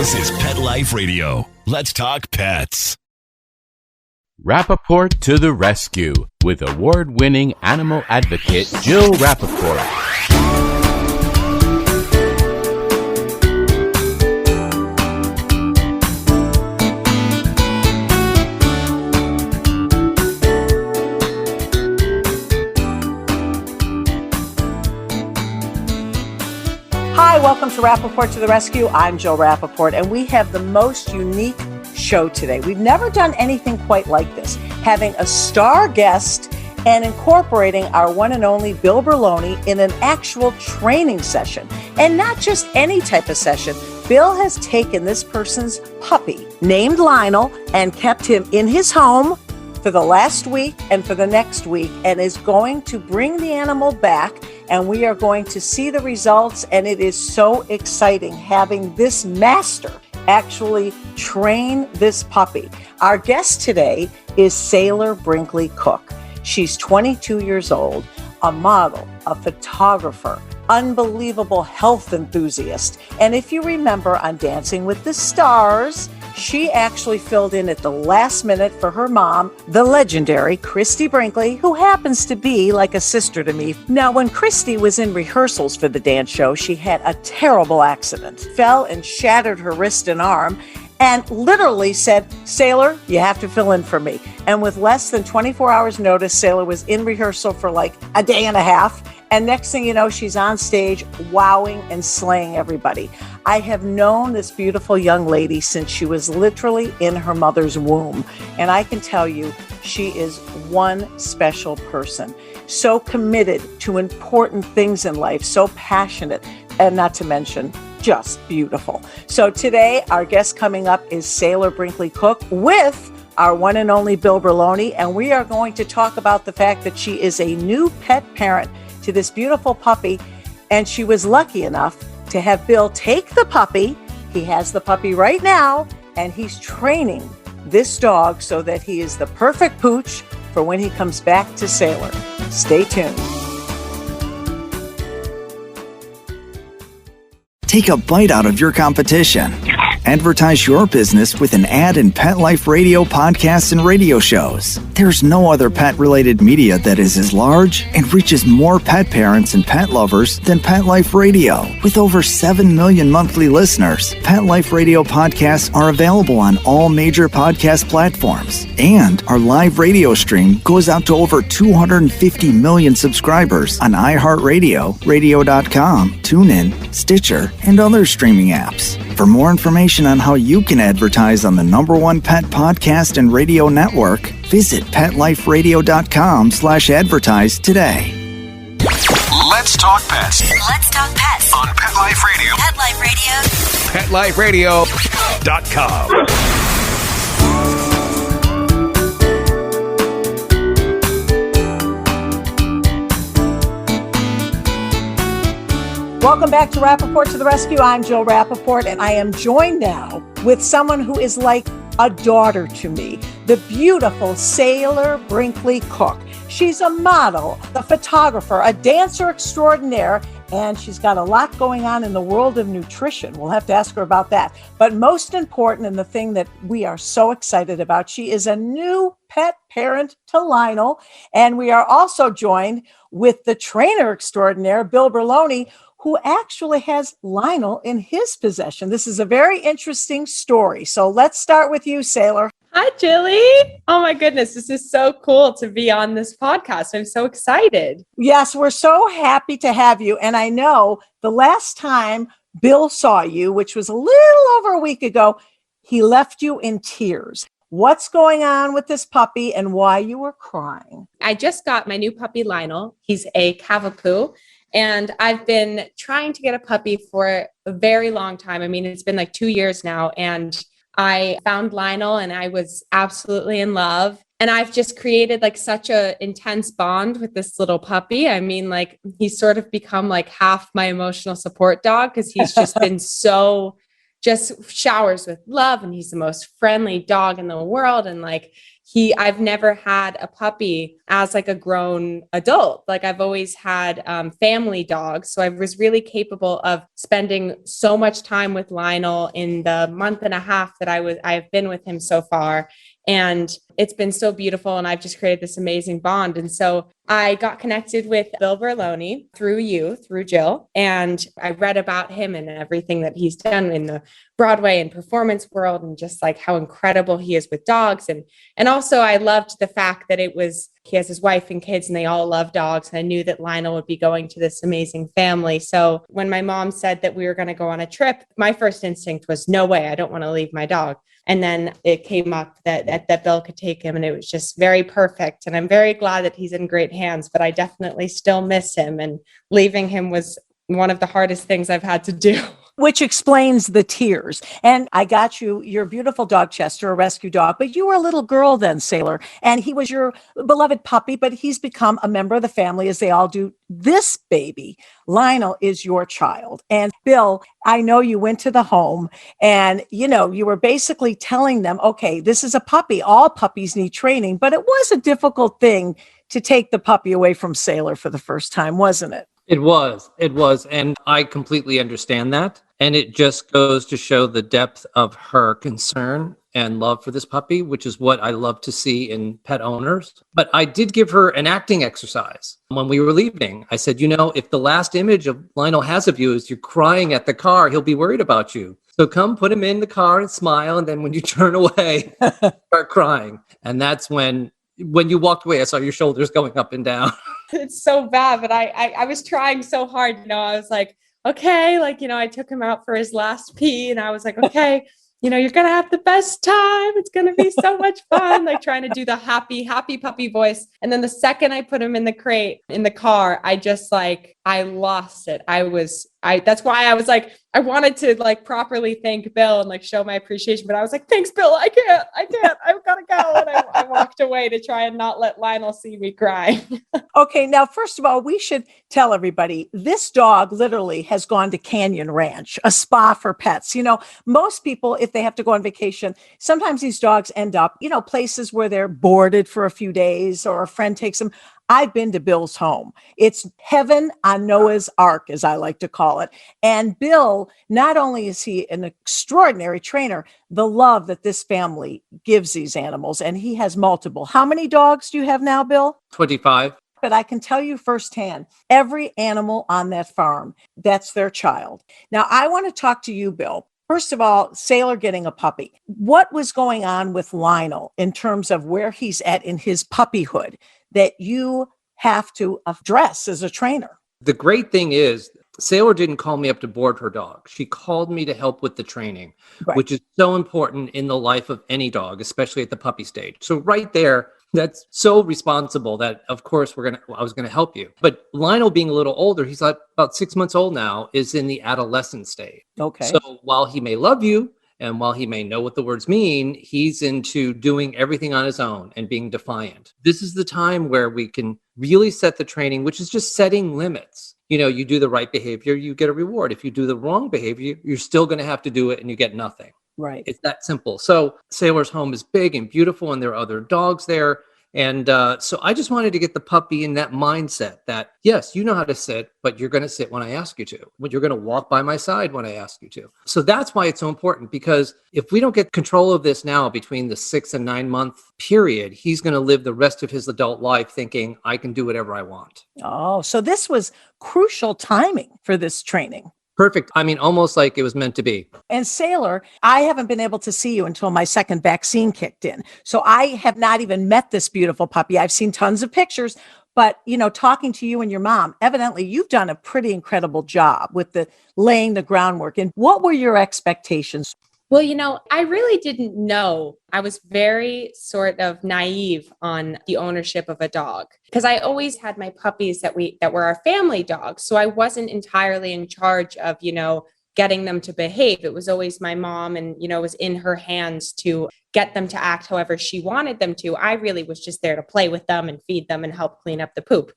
This is Pet Life Radio. Let's talk pets. Rappaport to the rescue with award-winning animal advocate Jill Rappaport. Hi, welcome to Rappaport to the Rescue. I'm Jill Rappaport, and we have the most unique show today. We've never done anything quite like this, having a star guest and incorporating our one and only Bill Berloni in an actual training session. And not just any type of session. Bill has taken this person's puppy, named Lionel, and kept him in his home for the last week and for the next week, and is going to bring the animal back, and we are going to see the results. And it is so exciting having this master actually train this puppy. Our guest today is Sailor Brinkley Cook. She's 22 years old, a model, a photographer, unbelievable health enthusiast. And if you remember on Dancing with the Stars, she actually filled in at the last minute for her mom, the legendary Christy Brinkley, who happens to be like a sister to me. Now, when Christy was in rehearsals for the dance show, she had a terrible accident, fell and shattered her wrist and arm, and literally said, "Sailor, you have to fill in for me." And with less than 24 hours notice, Sailor was in rehearsal for like a day and a half. And next thing you know, she's on stage wowing and slaying everybody. I have known this beautiful young lady since she was literally in her mother's womb. And I can tell you, she is one special person. So committed to important things in life, so passionate, and not to mention, just beautiful. So today, our guest coming up is Sailor Brinkley Cook with our one and only Bill Berloni. And we are going to talk about the fact that she is a new pet parent to this beautiful puppy, and she was lucky enough to have Bill take the puppy. He has the puppy right now, and he's training this dog so that he is the perfect pooch for when he comes back to Sailor. Stay tuned. Take a bite out of your competition. Advertise your business with an ad in Pet Life Radio podcasts and radio shows. There's no other pet-related media that is as large and reaches more pet parents and pet lovers than Pet Life Radio. With over 7 million monthly listeners, Pet Life Radio podcasts are available on all major podcast platforms. And our live radio stream goes out to over 250 million subscribers on iHeartRadio, radio.com, TuneIn, Stitcher, and other streaming apps. For more information on how you can advertise on the #1 pet podcast and radio network, visit PetLifeRadio.com/advertise today. Let's talk pets. Let's talk pets On Pet Life Radio. Pet Life Radio. PetLifeRadio.com. Welcome back to Rappaport to the Rescue. I'm Jill Rappaport, and I am joined now with someone who is like a daughter to me, the beautiful Sailor Brinkley Cook. She's a model, a photographer, a dancer extraordinaire, and she's got a lot going on in the world of nutrition. We'll have to ask her about that. But most important, and the thing that we are so excited about, she is a new pet parent to Lionel. And we are also joined with the trainer extraordinaire, Bill Berloni, who actually has Lionel in his possession. This is a very interesting story. So let's start with you, Sailor. Hi, Jilly. Oh my goodness. This is so cool to be on this podcast. I'm so excited. Yes, we're so happy to have you. And I know the last time Bill saw you, which was a little over a week ago, he left you in tears. What's going on with this puppy and why you were crying? I just got my new puppy, Lionel. He's a Cavapoo. And I've been trying to get a puppy for a very long time. I mean, it's been like 2 years now. And I found Lionel and I was absolutely in love. And I've just created like such a intense bond with this little puppy. I mean, like he's sort of become like half my emotional support dog because he's just been so just showers with love. And he's the most friendly dog in the world. And like, I've never had a puppy as like a grown adult. Like I've always had family dogs. So I was really capable of spending so much time with Lionel in the month and a half that I've been with him so far. And it's been so beautiful. And I've just created this amazing bond. And so I got connected with Bill Berloni through Jill. And I read about him and everything that he's done in the Broadway and performance world, and just like how incredible he is with dogs. And also I loved the fact that he has his wife and kids and they all love dogs. And I knew that Lionel would be going to this amazing family. So when my mom said that we were going to go on a trip, my first instinct was, no way, I don't want to leave my dog. And then it came up that Bill could take him, and it was just very perfect. And I'm very glad that he's in great hands, but I definitely still miss him. And leaving him was one of the hardest things I've had to do. Which explains the tears. And I got you your beautiful dog, Chester, a rescue dog, but you were a little girl then, Sailor, and he was your beloved puppy, but he's become a member of the family, as they all do. This baby, Lionel, is your child. And Bill, I know you went to the home and, you were basically telling them, okay, this is a puppy. All puppies need training, but it was a difficult thing to take the puppy away from Sailor for the first time, wasn't it? It was. And I completely understand that. And it just goes to show the depth of her concern and love for this puppy, which is what I love to see in pet owners. But I did give her an acting exercise when we were leaving. I said, if the last image of Lionel has of you is you're crying at the car, he'll be worried about you. So come put him in the car and smile. And then when you turn away, start crying. And that's when you walked away, I saw your shoulders going up and down. It's so bad, but I was trying so hard. I was like, okay, I took him out for his last pee and I was like, okay, you're going to have the best time. It's going to be so much fun. Like trying to do the happy puppy voice. And then the second I put him in the crate in the car, I lost it. That's why I was like, I wanted to properly thank Bill and show my appreciation, but I was like, thanks, Bill. I can't, I've got to go. And I walked away to try and not let Lionel see me cry. Okay. Now, first of all, we should tell everybody this dog literally has gone to Canyon Ranch, a spa for pets. Most people, if they have to go on vacation, sometimes these dogs end up, places where they're boarded for a few days or a friend takes them. I've been to Bill's home. It's heaven on Noah's Ark, as I like to call it. And Bill, not only is he an extraordinary trainer, the love that this family gives these animals, and he has multiple. How many dogs do you have now, Bill? 25. But I can tell you firsthand, every animal on that farm, that's their child. Now, I want to talk to you, Bill. First of all, Sailor getting a puppy. What was going on with Lionel in terms of where he's at in his puppyhood that you have to address as a trainer? The great thing is, Sailor didn't call me up to board her dog. She called me to help with the training, right, which is so important in the life of any dog, especially at the puppy stage. So right there, that's so responsible that, of course, I was going to help you. But Lionel being a little older, he's about 6 months old now, is in the adolescent stage. Okay. So while he may love you, and while he may know what the words mean, he's into doing everything on his own and being defiant. This is the time where we can really set the training, which is just setting limits. You do the right behavior, you get a reward. If you do the wrong behavior, you're still going to have to do it and you get nothing. Right. It's that simple. So Sailor's home is big and beautiful and there are other dogs there. And so I just wanted to get the puppy in that mindset that, yes, you know how to sit, but you're going to sit when I ask you to. You're going to walk by my side when I ask you to. So that's why it's so important, because if we don't get control of this now between the 6 and 9 month period, he's going to live the rest of his adult life thinking I can do whatever I want. Oh, so this was crucial timing for this training. Perfect. I mean, almost like it was meant to be. And Sailor, I haven't been able to see you until my second vaccine kicked in. So I have not even met this beautiful puppy. I've seen tons of pictures, but, talking to you and your mom, evidently you've done a pretty incredible job with laying the groundwork. And what were your expectations? Well, I really didn't know. I was very sort of naive on the ownership of a dog because I always had my puppies that were our family dogs. So I wasn't entirely in charge of, getting them to behave. It was always my mom and, it was in her hands to get them to act however she wanted them to. I really was just there to play with them and feed them and help clean up the poop.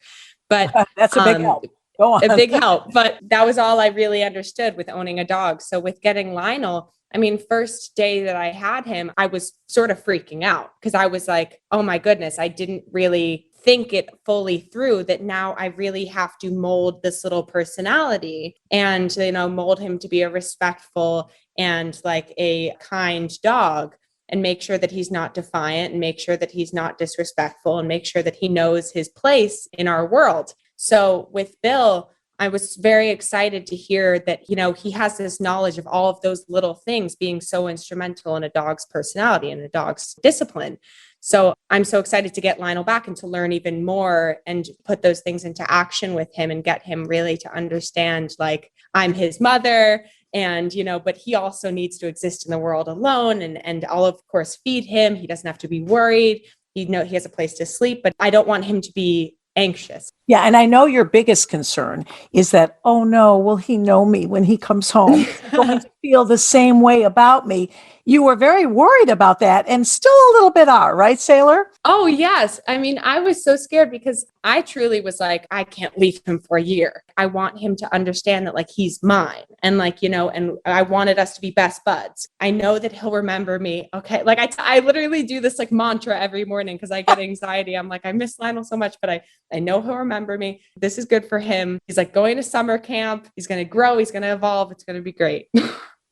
But that's a big help. Go on. a big help. But that was all I really understood with owning a dog. So with getting Lionel, I mean, first day that I had him, I was sort of freaking out because I was like, oh my goodness, I didn't really think it fully through that now I really have to mold this little personality and, mold him to be a respectful and like a kind dog, and make sure that he's not defiant, and make sure that he's not disrespectful, and make sure that he knows his place in our world. So with Bill, I was very excited to hear that, he has this knowledge of all of those little things being so instrumental in a dog's personality and a dog's discipline. So I'm so excited to get Lionel back and to learn even more and put those things into action with him and get him really to understand, like, I'm his mother and, but he also needs to exist in the world alone, and I'll of course feed him. He doesn't have to be worried. He has a place to sleep, but I don't want him to be anxious. Yeah. And I know your biggest concern is that, oh no, will he know me when he comes home? Will he feel the same way about me? You were very worried about that and still a little bit are, right, Sailor? Oh, yes. I mean, I was so scared because I truly was like, I can't leave him for a year. I want him to understand that, like, he's mine. And like, and I wanted us to be best buds. I know that he'll remember me. Okay. Like I literally do this like mantra every morning because I get anxiety. I'm like, I miss Lionel so much, but I know he'll remember me. This is good for him. He's like going to summer camp. He's going to grow. He's going to evolve. It's going to be great.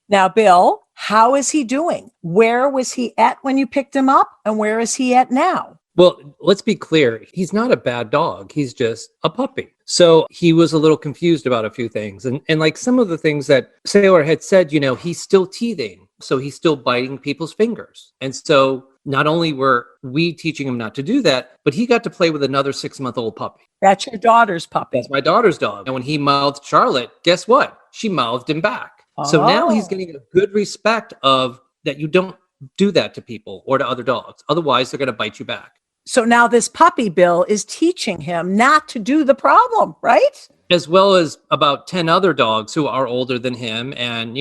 Now, Bill, how is he doing? Where was he at when you picked him up? And where is he at now? Well, let's be clear. He's not a bad dog. He's just a puppy. So he was a little confused about a few things. And like some of the things that Sailor had said, he's still teething. So he's still biting people's fingers. And so not only were we teaching him not to do that, but he got to play with another 6-month-old puppy. That's your daughter's puppy. That's my daughter's dog. And when he mouthed Charlotte, guess what? She mouthed him back. So now he's getting a good respect of that. You don't do that to people or to other dogs. Otherwise, they're going to bite you back. So now this puppy, Bill, is teaching him not to do the problem, right? As well as about 10 other dogs who are older than him and,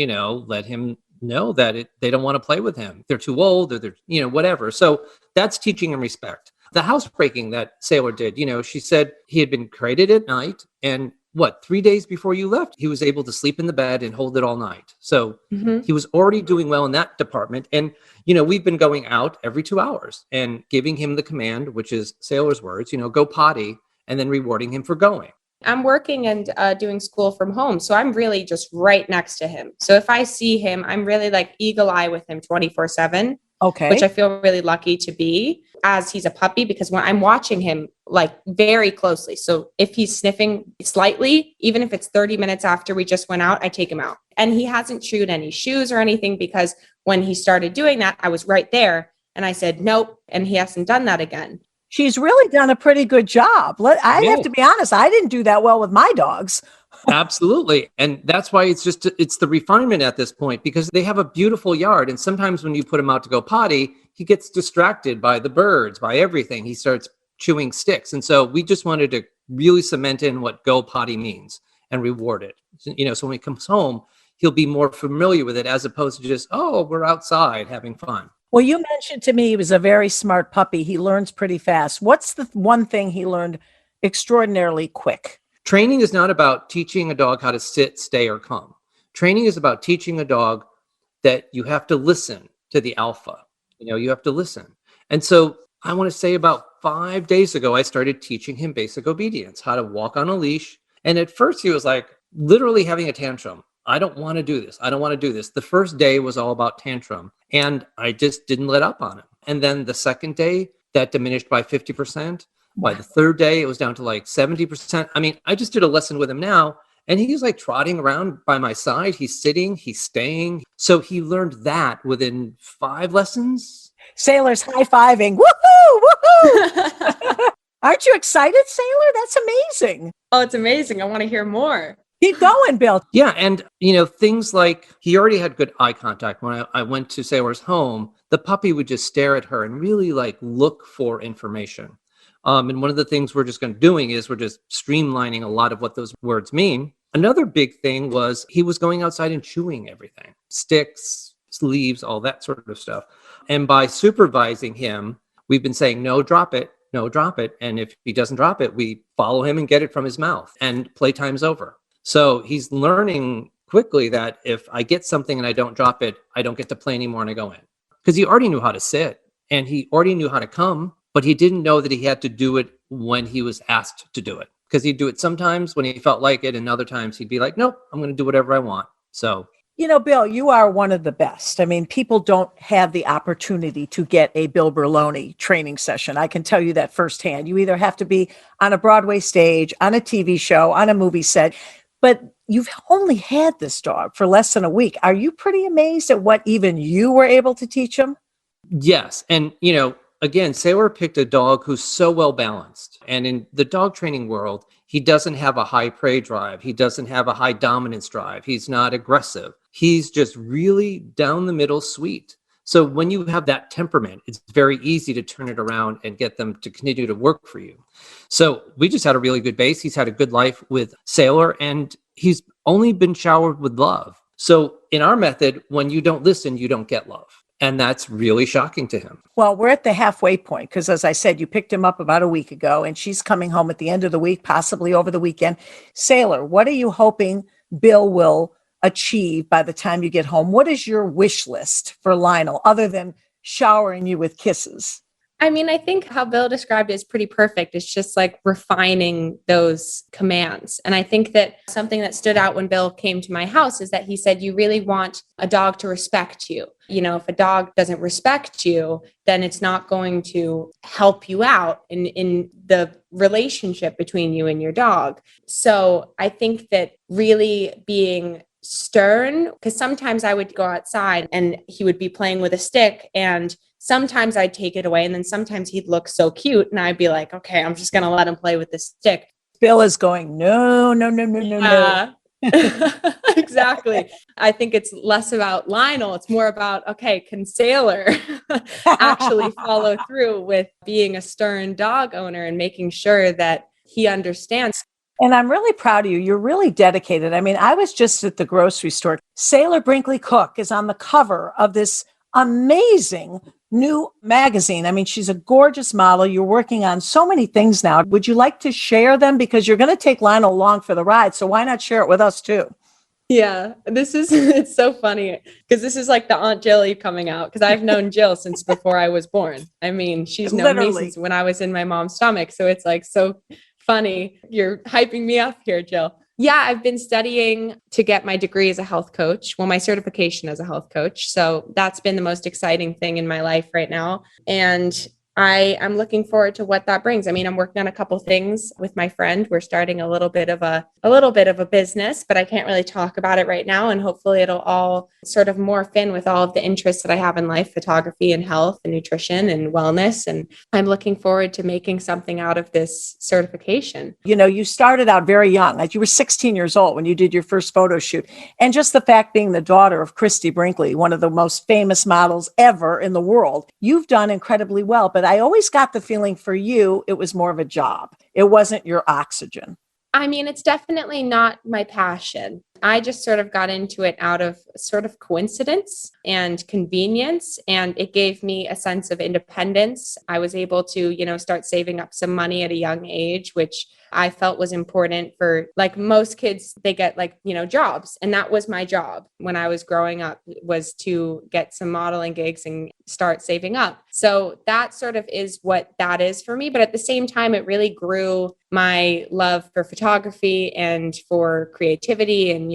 let him know that they don't want to play with him. They're too old or they're, whatever. So that's teaching him respect. The housebreaking that Sailor did, she said he had been crated at night and 3 days before you left, he was able to sleep in the bed and hold it all night. So he was already doing well in that department. And, we've been going out every 2 hours and giving him the command, which is Sailor's words, go potty, and then rewarding him for going. I'm working and doing school from home. So I'm really just right next to him. So if I see him, I'm really like eagle eye with him 24/7. Okay. Which I feel really lucky to be as he's a puppy, because when I'm watching him like very closely. So if he's sniffing slightly, even if it's 30 minutes after we just went out, I take him out. And he hasn't chewed any shoes or anything, because when he started doing that, I was right there and I said, nope. And he hasn't done that again. She's really done a pretty good job. I have to be honest. I didn't do that well with my dogs. Absolutely. And that's why it's the refinement at this point, because they have a beautiful yard. And sometimes when you put him out to go potty, he gets distracted by the birds, by everything. He starts chewing sticks. And so we just wanted to really cement in what go potty means and reward it. So when he comes home, he'll be more familiar with it as opposed to just, oh, we're outside having fun. Well, you mentioned to me he was a very smart puppy. He learns pretty fast. What's the one thing he learned extraordinarily quick? Training is not about teaching a dog how to sit, stay, or come. Training is about teaching a dog that you have to listen to the alpha. You have to listen. And so I want to say about 5 days ago, I started teaching him basic obedience, how to walk on a leash. And at first he was like literally having a tantrum. I don't want to do this. I don't want to do this. The first day was all about tantrum. And I just didn't let up on him. And then the second day, that diminished by 50%. By the third day, it was down to like 70%. I mean, I just did a lesson with him now, and he's like trotting around by my side. He's sitting, he's staying. So he learned that within 5 lessons. Sailor's high-fiving. Woohoo! Woohoo! Aren't you excited, Sailor? That's amazing. Oh, it's amazing. I want to hear more. Keep going, Bill. Yeah. And, things like he already had good eye contact. When I went to Sailor's home, the puppy would just stare at her and really like look for information. And one of the things we're just doing is we're just streamlining a lot of what those words mean. Another big thing was he was going outside and chewing everything, sticks, leaves, all that sort of stuff. And by supervising him, we've been saying, no, drop it. no, drop it. And if he doesn't drop it, we follow him and get it from his mouth and playtime's over. So he's learning quickly that if I get something and I don't drop it, I don't get to play anymore and I go in. Because he already knew how to sit and he already knew how to come, but he didn't know that he had to do it when he was asked to do it. Because he'd do it sometimes when he felt like it, and other times he'd be like, nope, I'm going to do whatever I want. So, Bill, you are one of the best. I mean, people don't have the opportunity to get a Bill Berloni training session. I can tell you that firsthand. You either have to be on a Broadway stage, on a TV show, on a movie set, but you've only had this dog for less than a week. Are you pretty amazed at what even you were able to teach him? yes. And, again, Sailor picked a dog who's so well balanced. And in the dog training world, he doesn't have a high prey drive. He doesn't have a high dominance drive. He's not aggressive. He's just really down the middle sweet. So when you have that temperament, it's very easy to turn it around and get them to continue to work for you. So we just had a really good base. He's had a good life with Sailor, and he's only been showered with love. So in our method, when you don't listen, you don't get love. And that's really shocking to him. Well, we're at the halfway point because, as I said, you picked him up about a week ago and she's coming home at the end of the week, possibly over the weekend. Sailor, what are you hoping Bill will achieve by the time you get home? What is your wish list for Lionel other than showering you with kisses? I mean, I think how Bill described it is pretty perfect. It's just like refining those commands. And I think that something that stood out when Bill came to my house is that he said, you really want a dog to respect you. If a dog doesn't respect you, then it's not going to help you out in the relationship between you and your dog. So I think that really being stern, because sometimes I would go outside and he would be playing with a stick and sometimes I'd take it away and then sometimes he'd look so cute and I'd be like, okay, I'm just going to let him play with the stick. Bill is going, no. Exactly. I think it's less about Lionel. It's more about, okay, can Sailor actually follow through with being a stern dog owner and making sure that he understands. And I'm really proud of you. You're really dedicated. I mean, I was just at the grocery store. Sailor Brinkley Cook is on the cover of this amazing new magazine. I mean, she's a gorgeous model. You're working on so many things now. Would you like to share them? Because you're going to take Lionel along for the ride. So why not share it with us too? Yeah, it's so funny because this is like the Aunt Jilly coming out because I've known Jill since before I was born. I mean, she's known me since when I was in my mom's stomach. So it's like so funny. You're hyping me up here, Jill. Yeah, I've been studying to get my degree as a health coach. Well, my certification as a health coach. So that's been the most exciting thing in my life right now. And I'm looking forward to what that brings. I mean, I'm working on a couple things with my friend. We're starting a little bit of a business, but I can't really talk about it right now. And hopefully it'll all sort of morph in with all of the interests that I have in life, photography and health and nutrition and wellness. And I'm looking forward to making something out of this certification. You started out very young, like you were 16 years old when you did your first photo shoot. And just the fact being the daughter of Christy Brinkley, one of the most famous models ever in the world, you've done incredibly well. But I always got the feeling for you, it was more of a job. It wasn't your oxygen. I mean, it's definitely not my passion. I just sort of got into it out of sort of coincidence and convenience. And it gave me a sense of independence. I was able to, start saving up some money at a young age, which I felt was important for, like most kids, they get jobs. And that was my job when I was growing up, was to get some modeling gigs and start saving up. So that sort of is what that is for me. But at the same time, it really grew my love for photography and for creativity and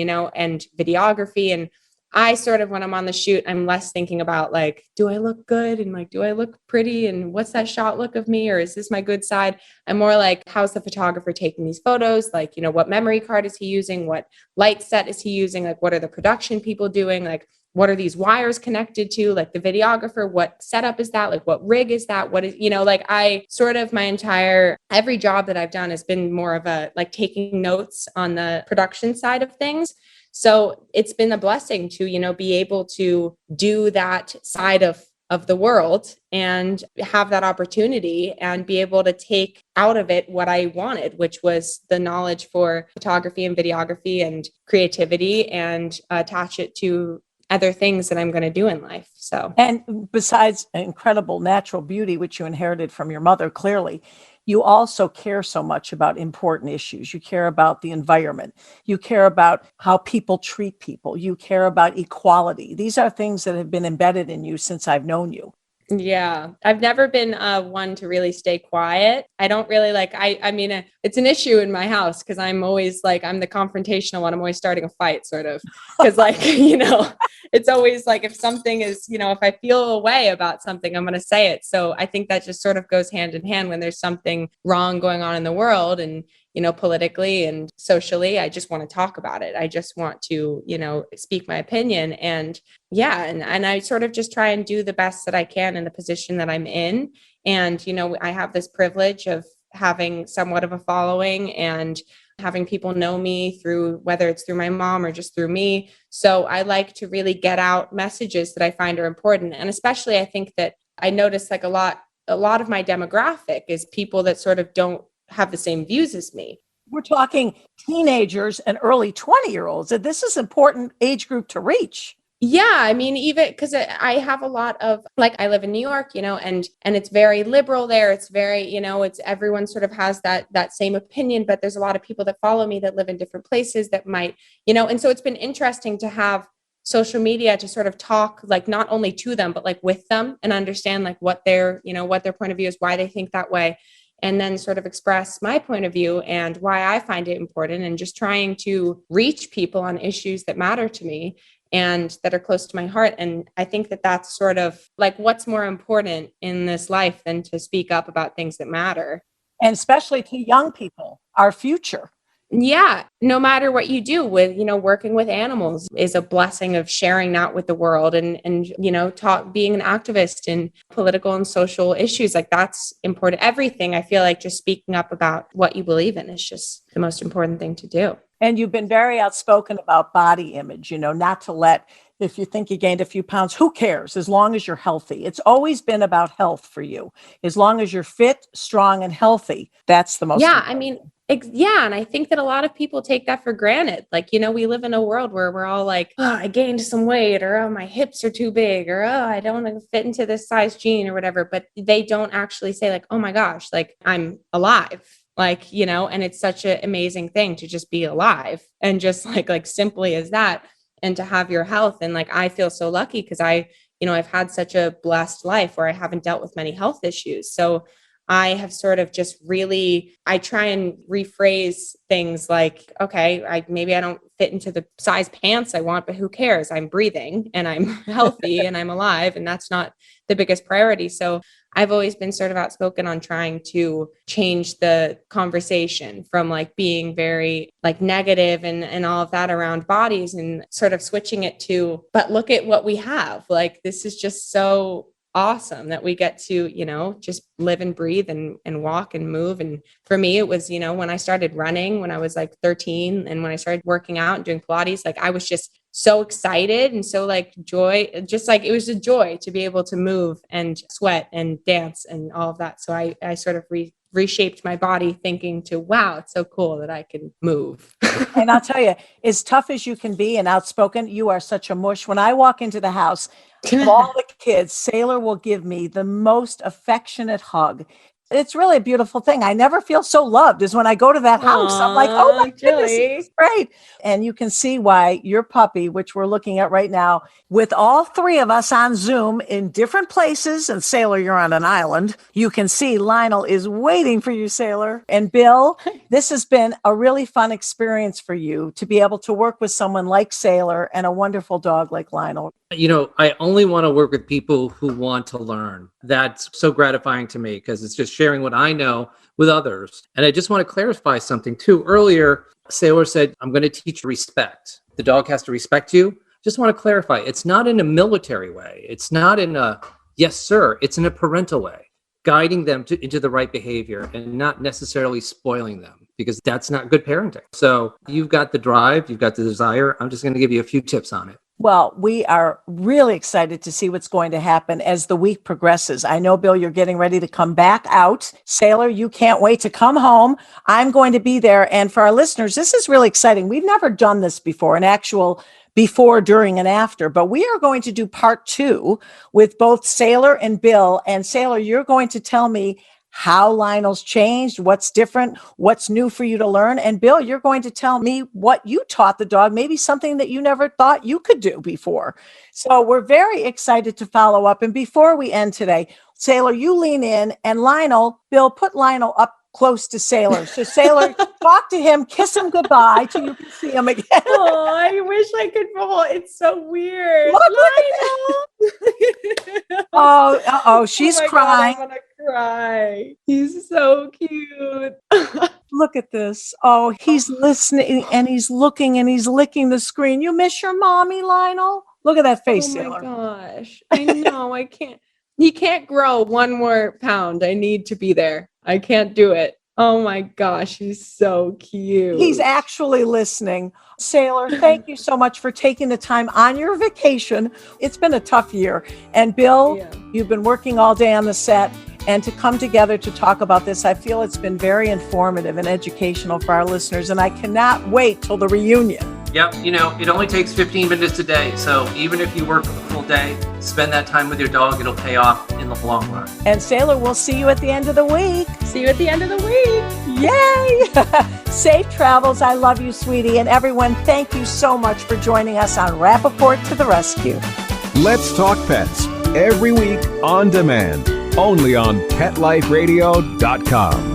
videography. And I sort of, when I'm on the shoot, I'm less thinking about do I look good? And do I look pretty? And what's that shot look of me? Or is this my good side? I'm more like, how's the photographer taking these photos? What memory card is he using? What light set is he using? What are the production people doing? What are these wires connected to? The videographer, what setup is that? What rig is that? What is, I sort of every job that I've done has been more of a taking notes on the production side of things. So it's been a blessing to, be able to do that side of the world and have that opportunity and be able to take out of it what I wanted, which was the knowledge for photography and videography and creativity, and attach it to other things that I'm going to do in life. So, And besides incredible natural beauty, which you inherited from your mother, clearly, you also care so much about important issues. You care about the environment. You care about how people treat people. You care about equality. These are things that have been embedded in you since I've known you. yeah, I've never been one to really stay quiet. I don't really it's an issue in my house because I'm always like, I'm the confrontational one. I'm always starting a fight, sort of, because like, it's always like if something is, if I feel a way about something, I'm going to say it. So I think that just sort of goes hand in hand when there's something wrong going on in the world and, politically and socially, I just want to talk about it. I just want to, speak my opinion. And yeah, and I sort of just try and do the best that I can in the position that I'm in. And, I have this privilege of having somewhat of a following and having people know me through, whether it's through my mom or just through me. So I like to really get out messages that I find are important. And especially, I think that I notice like a lot of my demographic is people that sort of don't have the same views as me. We're talking teenagers and early 20-year-olds. And this is important age group to reach. Yeah, I mean, even because I have a lot of, like, I live in New York, and it's very liberal there. It's very, it's everyone sort of has that same opinion, but there's a lot of people that follow me that live in different places that might, and so it's been interesting to have social media to sort of talk like not only to them, but like with them and understand like what their point of view is, why they think that way. And then sort of express my point of view and why I find it important and just trying to reach people on issues that matter to me and that are close to my heart. And I think that that's sort of like what's more important in this life than to speak up about things that matter. And especially to young people, our future. Yeah, no matter what you do with, working with animals is a blessing of sharing that with the world and being an activist in political and social issues. Like that's important. Everything, I feel like just speaking up about what you believe in is just the most important thing to do. And you've been very outspoken about body image, not to let, if you think you gained a few pounds, who cares? As long as you're healthy. It's always been about health for you. As long as you're fit, strong, and healthy, that's the most important. I mean, and I think that a lot of people take that for granted. Like, we live in a world where we're all like, oh, I gained some weight, or oh, my hips are too big, or oh, I don't fit into this size jean or whatever. But they don't actually say like, oh my gosh, like I'm alive. Like, and it's such an amazing thing to just be alive and just like simply as that and to have your health. And like, I feel so lucky because I've had such a blessed life where I haven't dealt with many health issues. So I have sort of just really, I try and rephrase things like, okay, maybe I don't fit into the size pants I want, but who cares? I'm breathing and I'm healthy and I'm alive. And that's not the biggest priority. So I've always been sort of outspoken on trying to change the conversation from like being very like negative and all of that around bodies and sort of switching it to, but look at what we have. Like, this is just so awesome that we get to, just live and breathe and walk and move. And for me, it was, when I started running when I was like 13 and when I started working out and doing Pilates, like I was just so excited and so like joy, just like it was a joy to be able to move and sweat and dance and all of that. So I sort of reshaped my body thinking to, wow, it's so cool that I can move. And I'll tell you, as tough as you can be and outspoken, you are such a mush. When I walk into the house of all the kids, Sailor will give me the most affectionate hug. It's really a beautiful thing. I never feel so loved as when I go to that house. I'm like, oh my goodness, it's great. And you can see why your puppy, which we're looking at right now, with all three of us on Zoom in different places, and Sailor, you're on an island, you can see Lionel is waiting for you, Sailor. And Bill, this has been a really fun experience for you to be able to work with someone like Sailor and a wonderful dog like Lionel. I only want to work with people who want to learn. That's so gratifying to me because it's just sharing what I know with others. And I just want to clarify something too. Earlier, Sailor said, I'm going to teach respect. The dog has to respect you. Just want to clarify. It's not in a military way. It's not in a, yes, sir. It's in a parental way, guiding them into the right behavior and not necessarily spoiling them because that's not good parenting. So you've got the drive, you've got the desire. I'm just going to give you a few tips on it. Well, we are really excited to see what's going to happen as the week progresses. I know, Bill, you're getting ready to come back out. Sailor, you can't wait to come home. I'm going to be there. And for our listeners, this is really exciting. We've never done this before, an actual before, during, and after. But we are going to do part 2 with both Sailor and Bill. And Sailor, you're going to tell me how Lionel's changed, what's different, what's new for you to learn. And Bill, you're going to tell me what you taught the dog, maybe something that you never thought you could do before. So we're very excited to follow up. And before we end today, Sailor, you lean in, and Lionel, Bill, put Lionel up close to Sailor. So Sailor, talk to him, kiss him goodbye till you can see him again. Oh, I wish I could roll. It's so weird. Oh, she's crying. God, I'm gonna cry. He's so cute. Look at this. Oh, he's listening and he's looking and he's licking the screen. You miss your mommy, Lionel? Look at that face, Oh Sailor. my gosh. I know. I can't. He can't grow 1 more pound. I need to be there. I can't do it. Oh my gosh, he's so cute. He's actually listening. Sailor, thank you so much for taking the time on your vacation. It's been a tough year. And Bill, you've been working all day on the set. And to come together to talk about this, I feel it's been very informative and educational for our listeners. And I cannot wait till the reunion. Yep, it only takes 15 minutes a day. So even if you work a full day, spend that time with your dog. It'll pay off in the long run. And Sailor, we'll see you at the end of the week. See you at the end of the week. Yay! Safe travels. I love you, sweetie. And everyone, thank you so much for joining us on Rappaport to the Rescue. Let's Talk Pets every week on demand, only on PetLifeRadio.com.